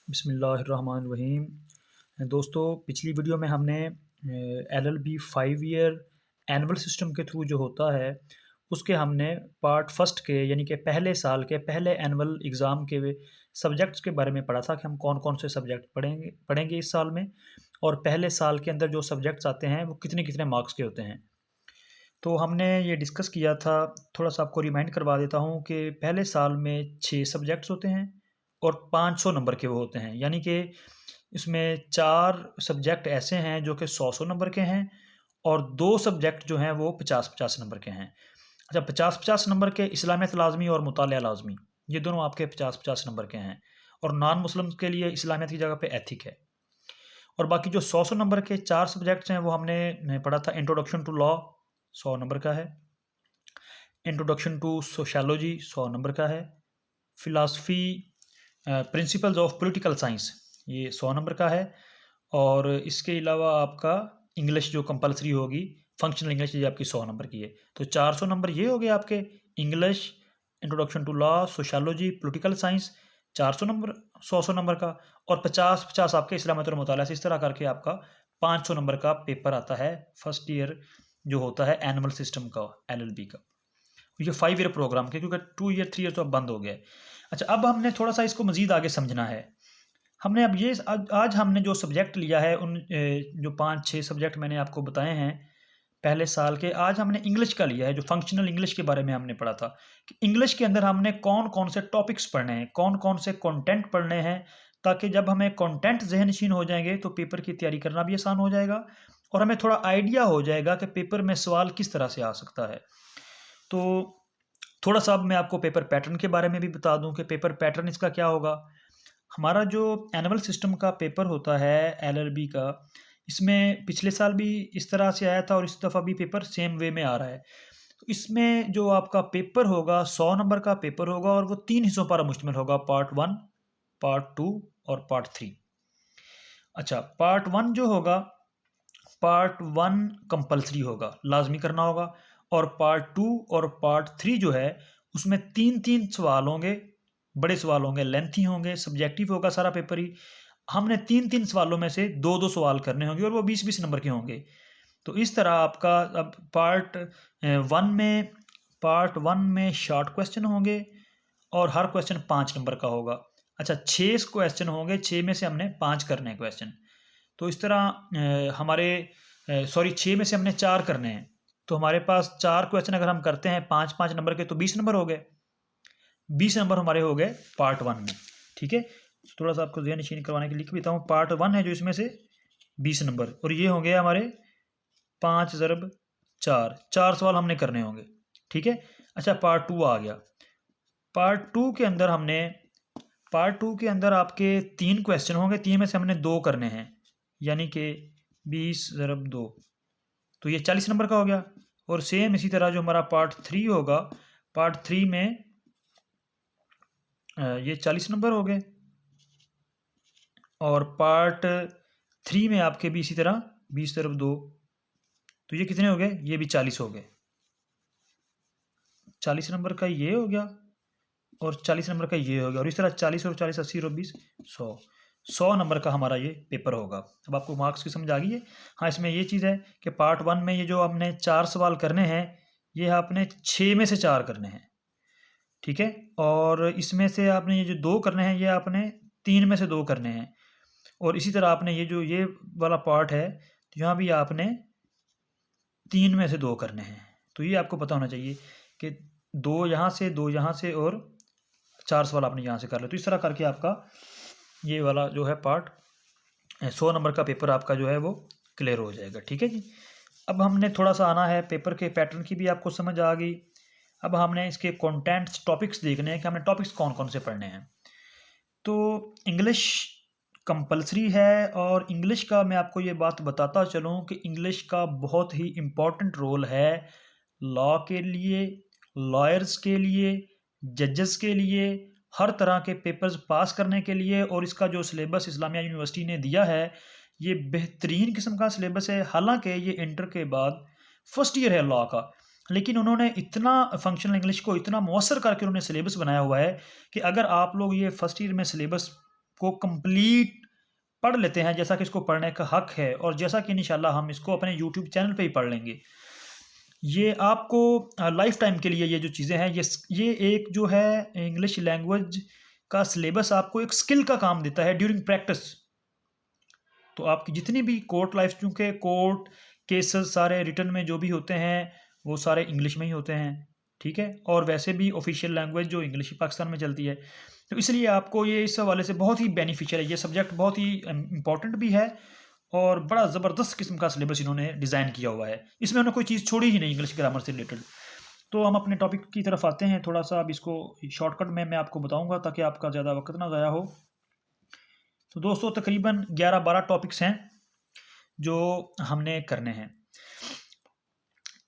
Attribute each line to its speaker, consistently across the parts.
Speaker 1: बिस्मिल्लाहिर्रहमानिर्रहीम। दोस्तों, पिछली वीडियो में हमने LLB 5 ईयर एनुअल सिस्टम के थ्रू जो होता है उसके हमने पार्ट फर्स्ट के यानी कि पहले साल के पहले एनुअल एग्ज़ाम के सब्जेक्ट्स के बारे में पढ़ा था कि हम कौन कौन से सब्जेक्ट पढ़ेंगे इस साल में, और पहले साल के अंदर जो सब्जेक्ट्स आते हैं वो कितने कितने मार्क्स के होते हैं। तो हमने ये डिस्कस किया था। थोड़ा सा आपको रिमाइंड करवा देता हूँ कि पहले साल में 6 सब्जेक्ट्स होते हैं और 500 नंबर के वो होते हैं, यानी कि इसमें 4 सब्जेक्ट ऐसे हैं जो कि 100-100 नंबर के हैं और 2 सब्जेक्ट जो हैं वो 50-50 नंबर के हैं। अच्छा, 50-50 नंबर के इस्लामियत लाज़मी और मुतालिया लाज़मी, ये दोनों आपके 50-50 नंबर के हैं, और नॉन मुस्लिम्स के लिए इस्लामियत की जगह पे एथिक है। और बाकी जो 100-100 नंबर के 4 सब्जेक्ट्स हैं वो हमने पढ़ा था। इंट्रोडक्शन टू लॉ 100 नंबर का है, इंट्रोडक्शन टू सोशियोलॉजी 100 नंबर का है, philosophy principles of political science ये 100 नंबर का है, और इसके अलावा आपका इंग्लिश जो कंपलसरी होगी फंक्शनल इंग्लिश, ये आपकी 100 नंबर की है। तो 400 नंबर ये हो गए आपके English, introduction to law, sociology, political science, 400 number 100-100 number का, और 50-50 आपके इस्लामियत और मुताला से। इस तरह करके आपका 500 नंबर का पेपर आता है फर्स्ट ईयर जो होता है एनुअल सिस्टम का LLB का। ये 5 ईयर प्रोग्राम के, क्योंकि 2 ईयर 3 ईयर तो अब बंद हो गया है। अच्छा, अब हमने थोड़ा सा इसको मज़ीद आगे समझना है। हमने अब ये आज हमने जो सब्जेक्ट लिया है उन जो 5-6 सब्जेक्ट मैंने आपको बताए हैं पहले साल के, आज हमने इंग्लिश का लिया है। जो फंक्शनल इंग्लिश के बारे में हमने पढ़ा था कि इंग्लिश के अंदर हमने कौन कौन से टॉपिक्स पढ़ने हैं, कौन कौन से कंटेंट पढ़ने हैं, ताकि जब हमें कंटेंट ज़हनशीन हो जाएंगे तो पेपर की तैयारी करना भी आसान हो जाएगा और हमें थोड़ा आइडिया हो जाएगा कि पेपर में सवाल किस तरह से आ सकता है। तो थोड़ा सा अब मैं आपको पेपर पैटर्न के बारे में भी बता दूं कि पेपर पैटर्न इसका क्या होगा। हमारा जो एनुअल सिस्टम का पेपर होता है LLB का, इसमें पिछले साल भी इस तरह से आया था और इस दफ़ा भी पेपर सेम वे में आ रहा है। तो इसमें जो आपका पेपर होगा 100 नंबर का पेपर होगा और वो 3 हिस्सों पर मुश्तमिल होगा, पार्ट 1, पार्ट 2 और पार्ट 3। अच्छा, पार्ट 1 जो होगा, पार्ट 1 कंपलसरी होगा, लाजमी करना होगा, और पार्ट 2 और पार्ट 3 जो है उसमें 3-3 सवाल होंगे, बड़े सवाल होंगे, लेंथी होंगे, सब्जेक्टिव होगा सारा पेपर ही। हमने 3-3 सवालों में से 2-2 सवाल करने होंगे और वो 20-20 नंबर के होंगे। तो इस तरह आपका अब पार्ट 1 में शॉर्ट क्वेश्चन होंगे और हर क्वेश्चन 5 नंबर का होगा। अच्छा, 6 क्वेश्चन होंगे, 6 में से हमने 5 करने हैं क्वेश्चन। तो इस तरह हमारे 6 में से हमने 4 करने हैं, तो हमारे पास 4 क्वेश्चन अगर हम करते हैं 5-5 नंबर के तो 20 नंबर हो गए। 20 नंबर हमारे हो गए पार्ट 1 में। ठीक है, थोड़ा सा आपको ज़हन नशीन करवाने के लिए लिख भी देता हूँ। पार्ट 1 है जो इसमें से 20 नंबर, और ये होंगे हमारे 5 ज़रब 4, 4 सवाल हमने करने होंगे। ठीक है। अच्छा, पार्ट 2 आ गया। पार्ट 2 के अंदर आपके 3 क्वेश्चन होंगे, 3 में से हमने 2 करने हैं, यानी कि 20 ज़रब 2, तो ये 40 नंबर का हो गया। और सेम इसी तरह जो हमारा पार्ट 3 होगा, पार्ट 3 में ये 40 नंबर हो गए, और पार्ट 3 में आपके भी इसी तरह 20 ज़रब 2, तो ये कितने हो गए, ये भी 40 हो गए। 40 नंबर का ये हो गया और 40 नंबर का ये हो गया, और इस तरह 40 और 40 80 और 20 100 नंबर का हमारा ये पेपर होगा। अब आपको मार्क्स की समझ आ गई है। हाँ, इसमें ये चीज़ है कि पार्ट 1 में ये जो हमने 4 सवाल करने हैं, ये आपने 6 में से 4 करने हैं। ठीक है, और इसमें से आपने ये जो 2 करने हैं, ये आपने 3 में से 2 करने हैं, और इसी तरह आपने ये वाला पार्ट है, तो यहाँ भी आपने 3 में से 2 करने हैं। तो ये आपको पता होना चाहिए कि 2 यहाँ से, 2 यहाँ से, और 4 सवाल आपने यहाँ से कर लिया। तो इस तरह करके आपका ये वाला जो है पार्ट 100 नंबर का पेपर आपका जो है वो क्लियर हो जाएगा। ठीक है जी। अब हमने थोड़ा सा आना है, पेपर के पैटर्न की भी आपको समझ आ गई। अब हमने इसके कंटेंट्स टॉपिक्स देखने हैं कि हमने टॉपिक्स कौन कौन से पढ़ने हैं। तो इंग्लिश कंपलसरी है, और इंग्लिश का मैं आपको ये बात बताता चलूँ कि इंग्लिश का बहुत ही इम्पोर्टेंट रोल है लॉ के लिए, लॉयर्स के लिए, जजेस के लिए, हर तरह के पेपर्स पास करने के लिए। और इसका जो सिलेबस इस्लामिया यूनिवर्सिटी ने दिया है, ये बेहतरीन किस्म का सिलेबस है। हालांकि ये इंटर के बाद फर्स्ट ईयर है लॉ का, लेकिन उन्होंने इतना फंक्शनल इंग्लिश को इतना मौसर करके उन्होंने सिलेबस बनाया हुआ है कि अगर आप लोग ये फर्स्ट ईयर में सिलेबस को कंप्लीट पढ़ लेते हैं, जैसा कि इसको पढ़ने का हक है और जैसा कि इंशाल्लाह हम इसको अपने यूट्यूब चैनल पे ही पढ़ लेंगे। ये आपको लाइफ टाइम के लिए ये जो चीज़ें हैं, ये एक जो है इंग्लिश लैंग्वेज का सिलेबस आपको एक स्किल का काम देता है ड्यूरिंग प्रैक्टिस। तो आपकी जितनी भी कोर्ट लाइफ, चूँकि कोर्ट केसेस सारे रिटन में जो भी होते हैं वो सारे इंग्लिश में ही होते हैं, ठीक है? और वैसे भी ऑफिशियल लैंग्वेज जो इंग्लिश ही पाकिस्तान में चलती है, तो इसलिए आपको ये इस हवाले से बहुत ही बेनिफिशियल है। ये सब्जेक्ट बहुत ही इम्पॉर्टेंट भी है और बड़ा ज़बरदस्त किस्म का सिलेबस इन्होंने डिज़ाइन किया हुआ है। इसमें उन्होंने कोई चीज़ छोड़ी ही नहीं इंग्लिश ग्रामर से रिलेटेड। तो हम अपने टॉपिक की तरफ आते हैं थोड़ा-सा। अब इसको शॉर्टकट में मैं आपको बताऊँगा ताकि आपका ज़्यादा वक़्त ना ज़ाया हो। तो दोस्तों तकरीबन 11-12 टॉपिक्स हैं जो हमने करने हैं।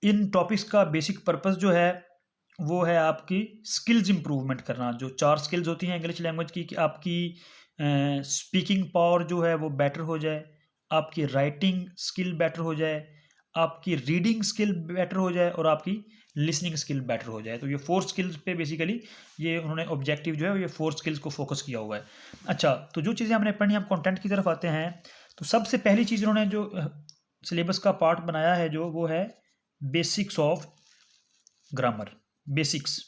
Speaker 1: इन टॉपिक्स का बेसिक पर्पस जो है वो है आपकी स्किल्स इम्प्रूवमेंट करना। जो 4 स्किल्स होती हैं इंग्लिश लैंग्वेज की, कि आपकी स्पीकिंग पावर जो है वो बेटर हो जाए, आपकी राइटिंग स्किल बेटर हो जाए, आपकी रीडिंग स्किल बेटर हो जाए और आपकी लिसनिंग स्किल बेटर हो जाए। तो ये 4 स्किल्स पे बेसिकली ये उन्होंने ऑब्जेक्टिव जो है ये 4 स्किल्स को फोकस किया हुआ है। अच्छा, तो जो चीज़ें हमने पढ़नी, हम कंटेंट की तरफ आते हैं। तो सबसे पहली चीज़ उन्होंने जो सिलेबस का पार्ट बनाया है जो वो है basics of grammar. Basics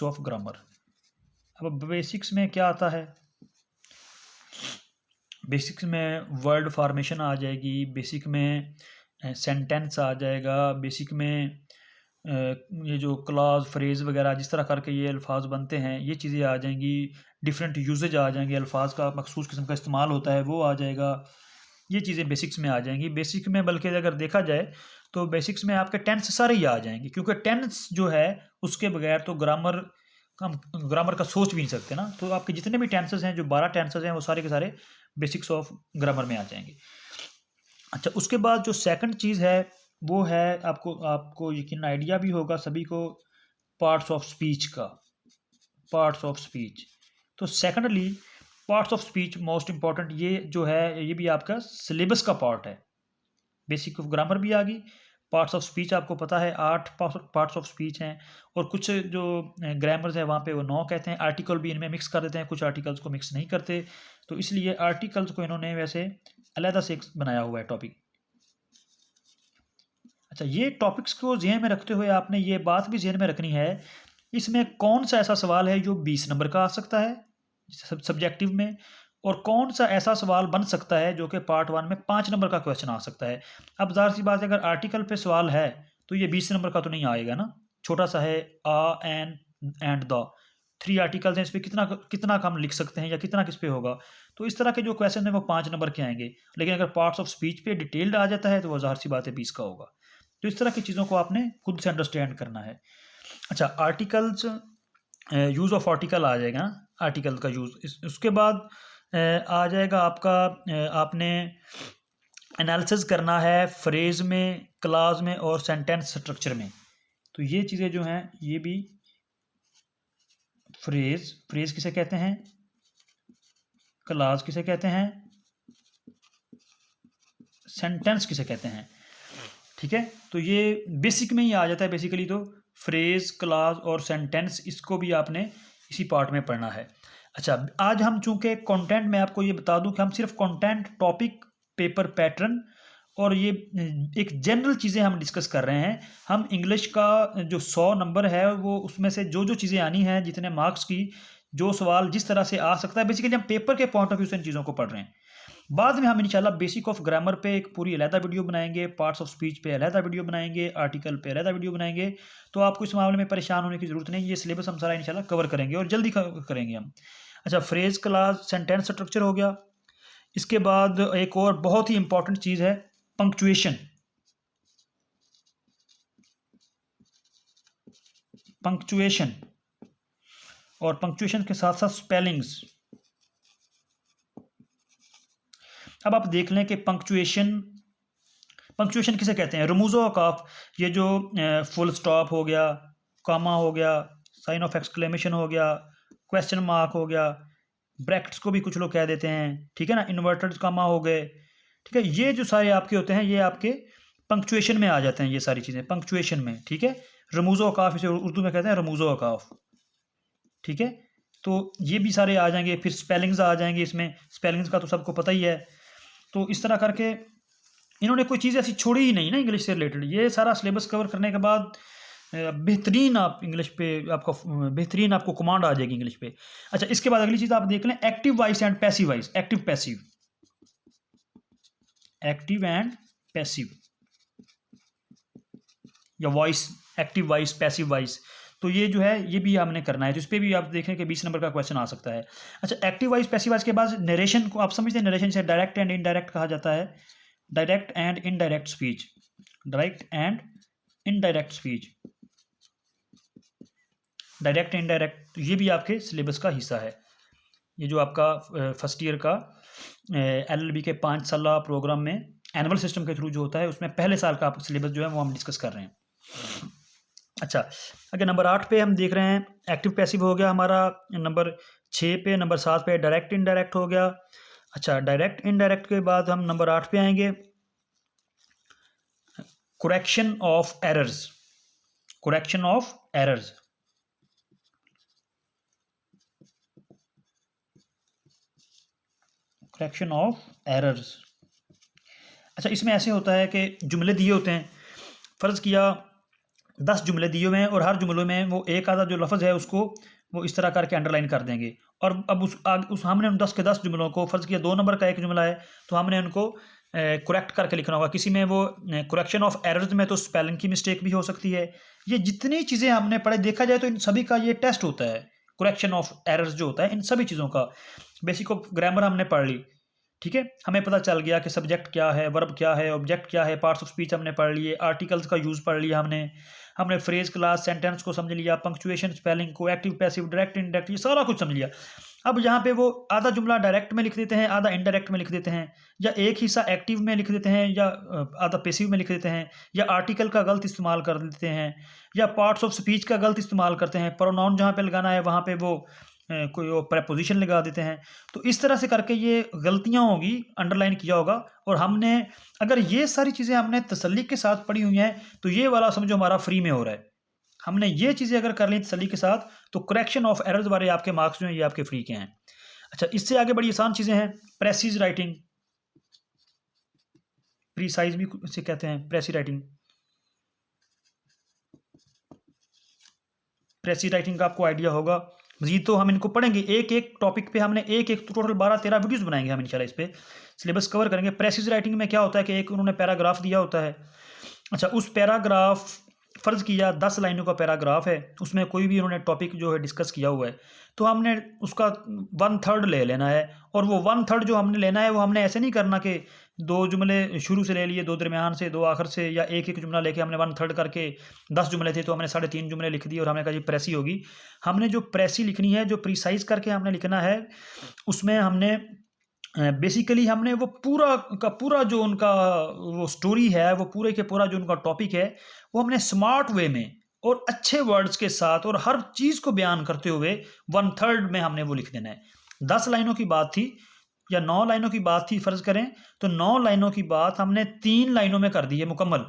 Speaker 1: of grammar. अब बेसिक्स में क्या आता है? बेसिक्स में वर्ड फॉर्मेशन आ जाएगी, बेसिक में सेंटेंस आ जाएगा, बेसिक में ये जो क्लॉज फ्रेज वगैरह जिस तरह करके ये अल्फाज बनते हैं ये चीज़ें आ जाएंगी। डिफरेंट यूजेज आ जाएंगे, अल्फाज का मखसूस किस्म का इस्तेमाल होता है वो आ जाएगा। ये चीज़ें बेसिक्स में आ जाएंगी। बेसिक में बल्कि अगर देखा जाए तो बेसिक्स में आपके टेंस सारे ही आ जाएंगे, क्योंकि टेंस जो है उसके बगैर तो ग्रामर का सोच भी नहीं सकते ना। तो आपके जितने भी टेंसेस हैं, जो 12 टेंसेस हैं, वो सारे के सारे बेसिक्स ऑफ ग्रामर में आ जाएंगे। अच्छा, उसके बाद जो सेकंड चीज़ है वो है, आपको यकीन आइडिया भी होगा सभी को, पार्ट्स ऑफ स्पीच का। पार्ट्स ऑफ स्पीच, तो secondly parts of speech most important, ये जो है ये भी आपका सिलेबस का पार्ट है। बेसिक ऑफ ग्रामर भी आ गई, पार्ट्स ऑफ स्पीच आपको पता है 8 पार्ट्स ऑफ स्पीच हैं, और कुछ जो ग्रामर्स है वहाँ पे वो 9 कहते हैं। आर्टिकल भी इनमें मिक्स कर देते हैं, कुछ आर्टिकल्स को मिक्स नहीं करते, तो इसलिए आर्टिकल्स को इन्होंने वैसे अलहदा से बनाया हुआ है टॉपिक। अच्छा, ये टॉपिक्स को ज़हन में रखते हुए आपने ये बात भी ज़हन में रखनी है, इसमें कौन सा ऐसा सवाल है जो 20 नंबर का आ सकता है सब्जेक्टिव में, और कौन सा ऐसा सवाल बन सकता है जो कि पार्ट 1 में 5 नंबर का क्वेश्चन आ सकता है। अब ज़ाहिर सी बात है, अगर आर्टिकल पे सवाल है तो ये 20 नंबर का तो नहीं आएगा ना, छोटा सा है आ, एन एंड द, 3 आर्टिकल्स हैं, इस पर कितना हम लिख सकते हैं या कितना किस पे होगा। तो इस तरह के जो क्वेश्चन है वो 5 नंबर के आएंगे, लेकिन अगर पार्ट्स ऑफ स्पीच पे डिटेल्ड आ जाता है तो वो ज़ाहिर सी बात है 20 का होगा। तो इस तरह की चीज़ों को आपने खुद से अंडरस्टैंड करना है। अच्छा, आर्टिकल्स, यूज़ ऑफ आर्टिकल आ जाएगा, आर्टिकल का यूज़। उसके बाद आ जाएगा आपका, आपने एनालिसिस करना है फ्रेज में, क्लाज में और सेंटेंस स्ट्रक्चर में। तो ये चीज़ें जो हैं ये भी, फ्रेज किसे कहते हैं, क्लाज किसे कहते हैं, सेंटेंस किसे कहते हैं, ठीक है? तो ये बेसिक में ही आ जाता है बेसिकली। तो फ्रेज, क्लाज और सेंटेंस, इसको भी आपने इसी पार्ट में पढ़ना है। अच्छा, आज हम चूंकि कंटेंट में आपको ये बता दूं कि हम सिर्फ कंटेंट, टॉपिक, पेपर पैटर्न और ये एक जनरल चीज़ें हम डिस्कस कर रहे हैं। हम इंग्लिश का जो 100 नंबर है वो उसमें से जो जो चीज़ें आनी हैं, जितने मार्क्स की जो सवाल जिस तरह से आ सकता है, बेसिकली हम पेपर के पॉइंट ऑफ व्यू से इन चीज़ों को पढ़ रहे हैं। बाद में हम इंशाल्लाह बेसिक ऑफ ग्रामर पे एक पूरी अलहदा वीडियो बनाएंगे, पार्ट्स ऑफ स्पीच पे अलहदा वीडियो बनाएंगे, आर्टिकल पे अलहदा वीडियो बनाएंगे। तो आपको इस मामले में परेशान होने की ज़रूरत नहीं, ये सिलेबस हम सारा इंशाल्लाह कवर करेंगे और जल्दी करेंगे हम। अच्छा, फ्रेज, क्लास, सेंटेंस स्ट्रक्चर हो गया। इसके बाद एक और बहुत ही इंपॉर्टेंट चीज़ है पंक्चुएशन। पंक्चुएशन और पंक्चुएशन के साथ साथ स्पेलिंग्स। अब आप देख लें कि पंक्चुएशन किसे कहते हैं, रमूज़ व औक़ाफ़, ये जो फुल स्टॉप हो गया, कामा हो गया, साइन ऑफ एक्सक्लेमेशन हो गया, क्वेश्चन मार्क हो गया, ब्रैकेट्स को भी कुछ लोग कह देते हैं, ठीक है ना, इन्वर्टेड कामा हो गए, ठीक है, ये जो सारे आपके होते हैं ये आपके पंक्चुएशन में आ जाते हैं, ये सारी चीज़ें पंक्चुएशन में, ठीक है। रमूज़ व औक़ाफ़ इसे उर्दू में कहते हैं रमूज़ व औक़ाफ़, ठीक है। तो ये भी सारे आ जाएंगे। फिर स्पेलिंग्स आ जाएंगे, इसमें स्पेलिंग्स का तो सबको पता ही है। तो इस तरह करके इन्होंने कोई चीज़ ऐसी छोड़ी ही नहीं ना इंग्लिश से रिलेटेड। ये सारा सिलेबस कवर करने के बाद बेहतरीन आप इंग्लिश पे आपका बेहतरीन आपको कमांड आ जाएगी इंग्लिश पे। अच्छा, इसके बाद अगली चीज़ आप देख लें, active voice and passive voice. Active passive, active and passive या voice, active voice, passive voice. तो ये जो है ये भी हमने करना है, तो इस पर भी आप देखें कि 20 नंबर का क्वेश्चन आ सकता है। अच्छा, एक्टिव वॉइस पैसिव वॉइस के बाद नरेशन को आप समझते हैं, नरेशन से डायरेक्ट एंड इनडायरेक्ट कहा जाता है। Direct and indirect speech, direct and indirect speech, direct indirect, ये भी आपके सिलेबस का हिस्सा है। ये जो आपका फर्स्ट ईयर का LLB के 5 साल प्रोग्राम में एनुअल सिस्टम के थ्रू जो होता है, उसमें पहले साल का सिलेबस जो है वो हम डिस्कस कर रहे हैं। अच्छा, अगर नंबर 8 पे हम देख रहे हैं, एक्टिव पैसिव हो गया हमारा। नंबर 6 पे, नंबर 7 पे डायरेक्ट इनडायरेक्ट हो गया। अच्छा, डायरेक्ट इनडायरेक्ट के बाद हम नंबर 8 पे आएंगे, correction of errors. Correction of errors, correction of errors. अच्छा, इसमें ऐसे होता है कि जुमले दिए होते हैं, फ़र्ज़ किया 10 जुमले दिए हुए हैं और हर जुमलों में वो एक आधा जो लफ्ज़ है उसको वो इस तरह करके अंडरलाइन कर देंगे। और अब उस हमने उन 10 के 10 जुमलों को, फ़र्ज़ किया 2 नंबर का एक जुमला है तो हमने उनको करेक्ट करके लिखना होगा। किसी में वो करेक्शन ऑफ एरर्स में तो स्पेलिंग की मिस्टेक भी हो सकती है। ये जितनी चीज़ें हमने पढ़े, देखा जाए तो इन सभी का ये टेस्ट होता है। करेक्शन ऑफ एरर्स जो होता है, इन सभी चीज़ों का बेसिक ऑफ ग्रामर हमने पढ़ ली, ठीक है। हमें पता चल गया कि सब्जेक्ट क्या है, वर्ब क्या है, ऑब्जेक्ट क्या है, पार्ट्स ऑफ स्पीच हमने पढ़ लिए, आर्टिकल्स का यूज़ पढ़ लिया हमने फ्रेज, क्लास, सेंटेंस को समझ लिया, पंक्चुएशन, स्पेलिंग को, एक्टिव पैसिव, डायरेक्ट इनडायरेक्ट, ये सारा कुछ समझ लिया। अब यहाँ पे वो आधा जुमला डायरेक्ट में लिख देते हैं, आधा इनडायरेक्ट में लिख देते हैं, या एक हिस्सा एक्टिव में लिख देते हैं, या आधा पैसिव में लिख देते हैं, या आर्टिकल का गलत इस्तेमाल कर देते हैं, या पार्ट्स ऑफ स्पीच का गलत इस्तेमाल करते हैं, प्रोनाउन जहाँ पे लगाना है वहाँ पे वो कोई वो प्रेपोजिशन लगा देते हैं। तो इस तरह से करके ये गलतियाँ होगी, अंडरलाइन किया होगा। और हमने अगर ये सारी चीज़ें हमने तसल्ली के साथ पढ़ी हुई हैं तो ये वाला समझो हमारा फ्री में हो रहा है। हमने ये चीज़ें अगर कर ली तसल्ली के साथ तो करेक्शन ऑफ एरर्स वाले आपके मार्क्स जो हैं ये आपके फ्री के हैं। अच्छा, इससे आगे बड़ी आसान चीज़ें हैं, प्रेसिज राइटिंग, प्रीसाइज भी इसे कहते हैं, प्रेसी राइटिंग। प्रेसी राइटिंग का आपको आइडिया होगा, मजीद तो हम इनको पढ़ेंगे, एक एक टॉपिक पे हमने एक एक टोटल 12-13 वीडियोस बनाएंगे हम इंशाल्लाह, इस पे सिलेबस कवर करेंगे। प्रेसिज राइटिंग में क्या होता है कि एक उन्होंने पैराग्राफ दिया होता है। अच्छा, उस पैराग्राफ, फ़र्ज़ किया 10 लाइनों का पैराग्राफ है, उसमें कोई भी उन्होंने टॉपिक जो है डिस्कस किया हुआ है, तो हमने उसका 1/3 ले लेना है। और वो 1/3 जो हमने लेना है वो हमने ऐसे नहीं करना कि 2 जुमले शुरू से ले लिए, 2 दरमियान से, 2 आखिर से, या एक एक जुमला लेके हमने 1/3 करके 10 जुमले थे तो हमने 3.5 जुमले लिख दिए और हमने कहा जी प्रेसी होगी। हमने जो प्रेसी लिखनी है, जो प्रिसाइज करके हमने लिखना है, उसमें हमने बेसिकली हमने वो पूरा का पूरा जो उनका वो स्टोरी है, वो पूरे के पूरा जो उनका टॉपिक है, वो हमने स्मार्ट वे में और अच्छे वर्ड्स के साथ और हर चीज़ को बयान करते हुए 1/3 में हमने वो लिख देना है। 10 लाइनों की बात थी या 9 लाइनों की बात थी, फ़र्ज़ करें तो 9 लाइनों की बात हमने 3 लाइनों में कर दी है मुकम्मल,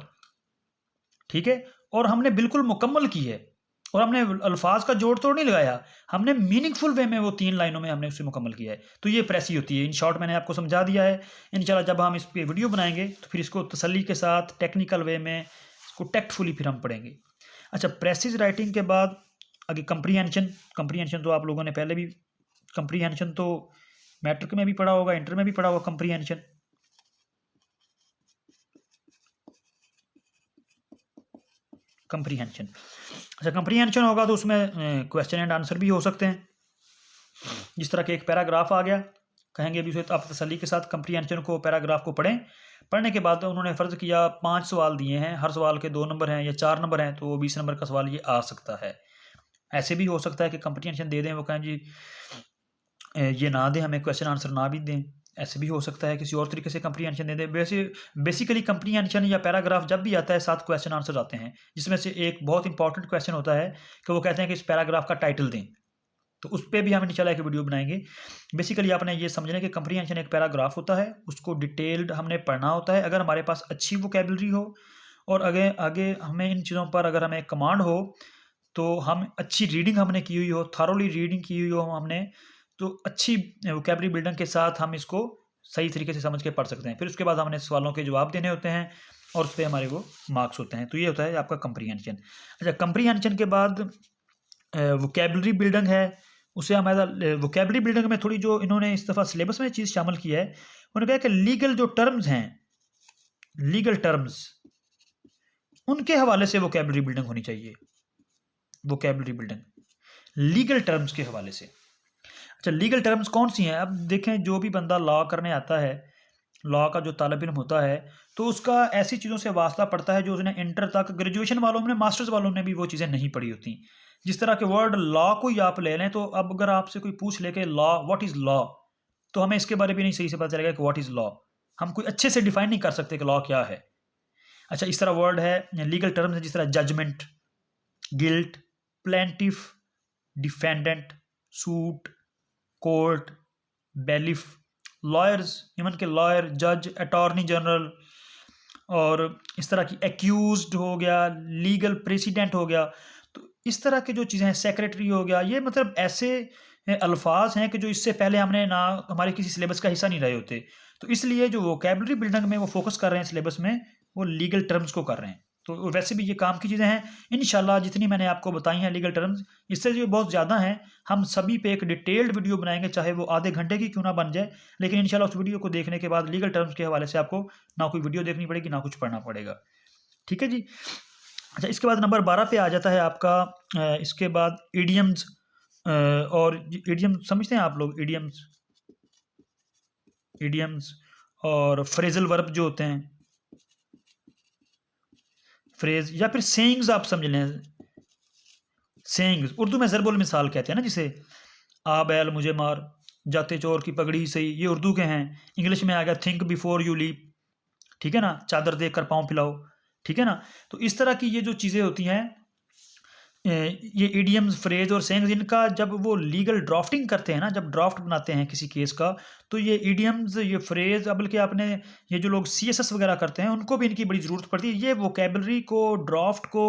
Speaker 1: ठीक है। और हमने बिल्कुल मुकम्मल की है और हमने अल्फाज का जोड़ तोड़ नहीं लगाया, हमने मीनिंगफुल वे में वो 3 लाइनों में हमने उसे मुकम्मल किया है। तो ये प्रेसी होती है। इन शॉर्ट मैंने आपको समझा दिया है। इंशाल्लाह जब हम इस पे वीडियो बनाएंगे तो फिर इसको तसल्ली के साथ टेक्निकल वे में इसको टैक्टफुली फिर हम पढ़ेंगे। अच्छा, प्रेसिज राइटिंग के बाद आगे कंप्रीहेंशन। कंप्रीहेंशन तो आप लोगों ने पहले भी, कंप्रीहेंशन तो मैट्रिक में भी पढ़ा होगा, इंटर में भी पढ़ा होगा कंप्रीहेंशन। कंप्रीहेंशन, अच्छा कंप्रीहेंशन होगा तो उसमें क्वेश्चन एंड आंसर भी हो सकते हैं। जिस तरह के एक पैराग्राफ आ गया, कहेंगे अभी उसे आप तसल्ली के साथ कंप्रीहेंशन को, पैराग्राफ को पढ़ें। पढ़ने के बाद उन्होंने फ़र्ज़ किया 5 सवाल दिए हैं, हर सवाल के 2 नंबर हैं या 4 नंबर हैं, तो वो 20 नंबर का सवाल ये आ सकता है। ऐसे भी हो सकता है कि कंप्रीहेंशन दे दें, वो कहें जी ये ना दें, हमें क्वेश्चन आंसर ना भी दें। ऐसे भी हो सकता है किसी और तरीके से कंप्रीहेंशन दे दें। बेसिकली कंप्रीहेंशन या पैराग्राफ जब भी आता है 7 क्वेश्चन आंसर आते हैं, जिसमें से एक बहुत इंपॉर्टेंट क्वेश्चन होता है कि वो कहते हैं कि इस पैराग्राफ का टाइटल दें। तो उस पर भी हम इंशाल्लाह एक वीडियो बनाएंगे। बेसिकली आपने ये समझना है कि कंप्रीहेंशन एक पैराग्राफ होता है, उसको डिटेल्ड हमने पढ़ना होता है। अगर हमारे पास अच्छी वोकैबुलरी हो और आगे आगे हमें इन चीज़ों पर अगर हमें कमांड हो तो हम अच्छी रीडिंग हमने की हुई हो, थॉरोली रीडिंग की हुई हो हमने, तो अच्छी वोकैबुलरी बिल्डिंग के साथ हम इसको सही तरीके से समझ के पढ़ सकते हैं। फिर उसके बाद हमने सवालों के जवाब देने होते हैं और उस पे हमारे वो मार्क्स होते हैं। तो ये होता है आपका कंप्रीहेंशन। अच्छा, कंप्रीहेंशन के बाद वोकैबुलरी बिल्डिंग है। उसे हमारा वोकैबुलरी बिल्डिंग में थोड़ी जो इन्होंने इस दफ़ा सिलेबस में चीज़ शामिल की है, उन्होंने कहा कि लीगल जो टर्म्स हैं, लीगल टर्म्स, उनके हवाले से वोकैबुलरी बिल्डिंग होनी चाहिए। वोकैबुलरी बिल्डिंग लीगल टर्म्स के हवाले से। अच्छा, लीगल टर्म्स कौन सी हैं? अब देखें, जो भी बंदा लॉ करने आता है, लॉ का जो तालिब इल्म होता है, तो उसका ऐसी चीज़ों से वास्ता पड़ता है जो उसने इंटर तक, ग्रेजुएशन वालों ने, मास्टर्स वालों ने भी वो चीज़ें नहीं पढ़ी होती। जिस तरह के वर्ड लॉ को ही आप ले लें, तो अब अगर आपसे कोई पूछ ले कि लॉ, व्हाट इज़ लॉ, तो हमें इसके बारे में नहीं सही से पता चलेगा कि व्हाट इज़ लॉ। हम कोई अच्छे से डिफाइन नहीं कर सकते कि लॉ क्या है। अच्छा, इस तरह वर्ड है, लीगल टर्म्स है, जिस तरह judgement, guilt, plaintiff, defendant, suit, court, bailiff, lawyers, even के लॉयर, जज, अटॉर्नी जनरल, और इस तरह की एक्यूज्ड हो गया, लीगल प्रेसिडेंट हो गया। तो इस तरह की जो चीज़ें हैं, सेक्रेटरी हो गया, ये मतलब ऐसे अल्फाज हैं कि जो इससे पहले हमने ना, हमारे किसी सिलेबस का हिस्सा नहीं रहे होते। तो इसलिए जो वोकैबुलरी बिल्डिंग में वो फोकस कर रहे हैं सिलेबस में, वो लीगल टर्म्स को कर रहे हैं। तो वैसे भी ये काम की चीज़ें हैं। इंशाल्लाह जितनी मैंने आपको बताई हैं लीगल टर्म्स, इससे जो बहुत ज़्यादा हैं, हम सभी पे एक डिटेल्ड वीडियो बनाएंगे, चाहे वो आधे घंटे की क्यों ना बन जाए, लेकिन इंशाल्लाह उस वीडियो को देखने के बाद लीगल टर्म्स के हवाले से आपको ना कोई वीडियो देखनी पड़ेगी, ना कुछ पढ़ना पड़ेगा। ठीक है जी। अच्छा, इसके बाद नंबर 12 पे आ जाता है आपका इसके बाद इडियम्स। और इडियम समझते हैं आप लोग? इडियम्स, इडियम्स और फ्रेजल वर्ब जो होते हैं, फ्रेज या फिर सेइंग्स आप समझ लें। सेइंग्स उर्दू में ज़रबुल मिसाल कहते हैं ना, जिसे आ बैल मुझे मार, जाते चोर की पगड़ी सही, ये उर्दू के हैं। इंग्लिश में आ गया थिंक बिफोर यू लीप, ठीक है ना, चादर देख कर पाँव फैलाओ, ठीक है ना। तो इस तरह की ये जो चीज़ें होती हैं, ये इडियम्स, फ्रेज और सेइंग्स, इनका जब वो लीगल ड्राफ्टिंग करते हैं ना, जब ड्राफ्ट बनाते हैं किसी केस का, तो ये इडियम्स, ये फ्रेज, अब बल्कि आपने ये जो लोग सीएसएस वगैरह करते हैं, उनको भी इनकी बड़ी ज़रूरत पड़ती है। ये वोकैबुलरी को, ड्राफ्ट को,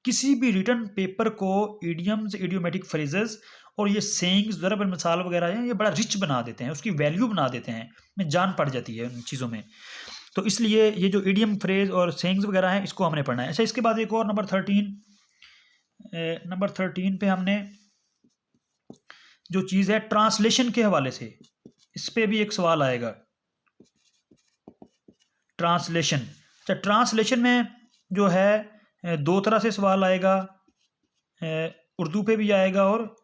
Speaker 1: किसी भी रिटन पेपर को, इडियम्स, इडियोमेटिक फ्रेजेस और ये सेइंग्स, ज़रब मिसाल वगैरह हैं, ये बड़ा रिच बना देते हैं, उसकी वैल्यू बना देते हैं, में जान पड़ जाती है उन चीज़ों में। तो इसलिए ये जो इडियम, फ्रेज और सेइंग्स वगैरह हैं, इसको हमने पढ़ना है। अच्छा, इसके बाद एक और नंबर 13 पे हमने जो चीज़ है ट्रांसलेशन के हवाले से, इस पे भी एक सवाल आएगा, ट्रांसलेशन। अच्छा, ट्रांसलेशन में जो है दो तरह से सवाल आएगा, उर्दू पे भी आएगा और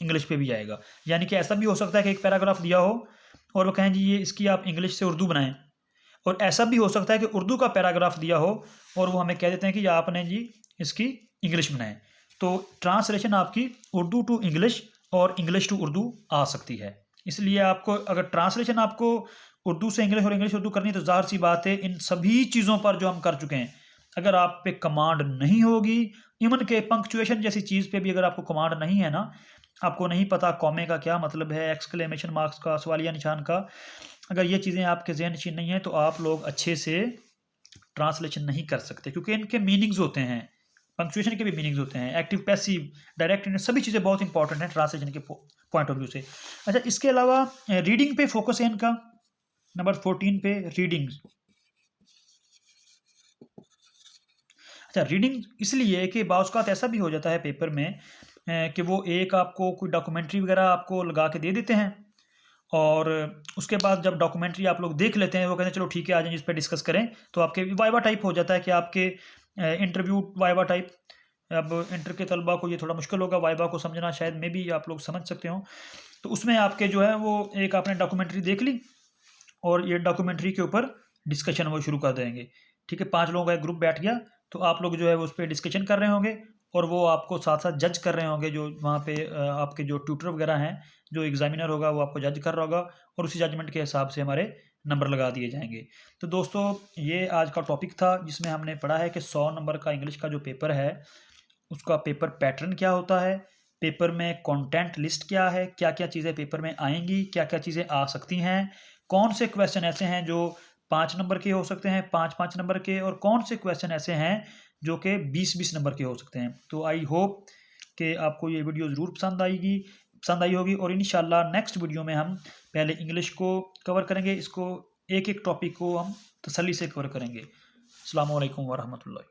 Speaker 1: इंग्लिश पे भी आएगा। यानी कि ऐसा भी हो सकता है कि एक पैराग्राफ दिया हो और वो कहें जी ये इसकी आप इंग्लिश से उर्दू बनाएं, और ऐसा भी हो सकता है कि उर्दू का पैराग्राफ दिया हो और वो हमें कह देते हैं कि आपने जी इसकी इंग्लिश बनाएं। तो ट्रांसलेशन आपकी उर्दू टू इंग्लिश और इंग्लिश टू उर्दू आ सकती है। इसलिए आपको अगर ट्रांसलेशन आपको उर्दू से इंग्लिश और इंग्लिश उर्दू करनी है, तो ज़ाहिर सी बात है इन सभी चीज़ों पर जो हम कर चुके हैं, अगर आप पे कमांड नहीं होगी, इवन के पंक्चुएशन जैसी चीज़ पे भी अगर आपको कमांड नहीं है ना, आपको नहीं पता कॉमे का क्या मतलब है, एक्सक्लेमेशन मार्क्स का, सवालिया निशान का, अगर ये चीज़ें आपके ज़हन नशीन नहीं है, तो आप लोग अच्छे से ट्रांसलेशन नहीं कर सकते, क्योंकि इनके मीनिंग्स होते हैं, पंक्चुएशन के भी मीनिंग्स होते हैं, एक्टिव, पैसिव, डायरेक्ट, सभी चीज़ें बहुत इंपॉर्टेंट हैं ट्रांसलेशन के पॉइंट ऑफ व्यू से। अच्छा, इसके अलावा रीडिंग पे फोकस है इनका, नंबर 14 पे रीडिंग। अच्छा, रीडिंग इसलिए कि बाज़ ऐसा भी हो जाता है पेपर में कि वो एक आपको कोई डॉक्यूमेंट्री वगैरह आपको लगा के दे देते हैं, और उसके बाद जब डॉक्यूमेंट्री आप लोग देख लेते हैं, वो कहते हैं चलो ठीक है आ जाए इस पर डिस्कस करें, तो आपके वाइवा टाइप हो जाता है कि आपके इंटरव्यू वाइवा टाइप। अब इंटर के तलबा को ये थोड़ा मुश्किल होगा वाइवा को समझना, शायद में भी आप लोग समझ सकते हो। तो उसमें आपके जो है वो एक आपने डॉक्यूमेंट्री देख ली और ये डॉक्यूमेंट्री के ऊपर डिस्कशन वो शुरू कर देंगे, ठीक है। 5 लोगों का एक ग्रुप बैठ गया, तो आप लोग जो है वो उस पर डिस्कशन कर रहे होंगे और वो आपको साथ साथ जज कर रहे होंगे, जो वहाँ पे आपके जो ट्यूटर वगैरह हैं, जो एग्जामिनर होगा वो आपको जज कर रहा होगा, और उसी जजमेंट के हिसाब से हमारे नंबर लगा दिए जाएंगे। तो दोस्तों, ये आज का टॉपिक था जिसमें हमने पढ़ा है कि 100 नंबर का इंग्लिश का जो पेपर है, उसका पेपर पैटर्न क्या होता है, पेपर में कंटेंट लिस्ट क्या है, क्या क्या चीज़ें पेपर में आएंगी, क्या क्या चीज़ें आ सकती हैं, कौन से क्वेश्चन ऐसे हैं जो 5 नंबर के हो सकते हैं, 5-5 नंबर के, और कौन से क्वेश्चन ऐसे हैं जो कि 20-20 नंबर के हो सकते हैं। तो आई होप कि आपको ये वीडियो ज़रूर पसंद आई होगी और इंशाल्लाह नेक्स्ट वीडियो में हम पहले इंग्लिश को कवर करेंगे, इसको एक एक टॉपिक को हम तसल्ली से कवर करेंगे। अस्सलामु अलैकुम वरहमतुल्लाह।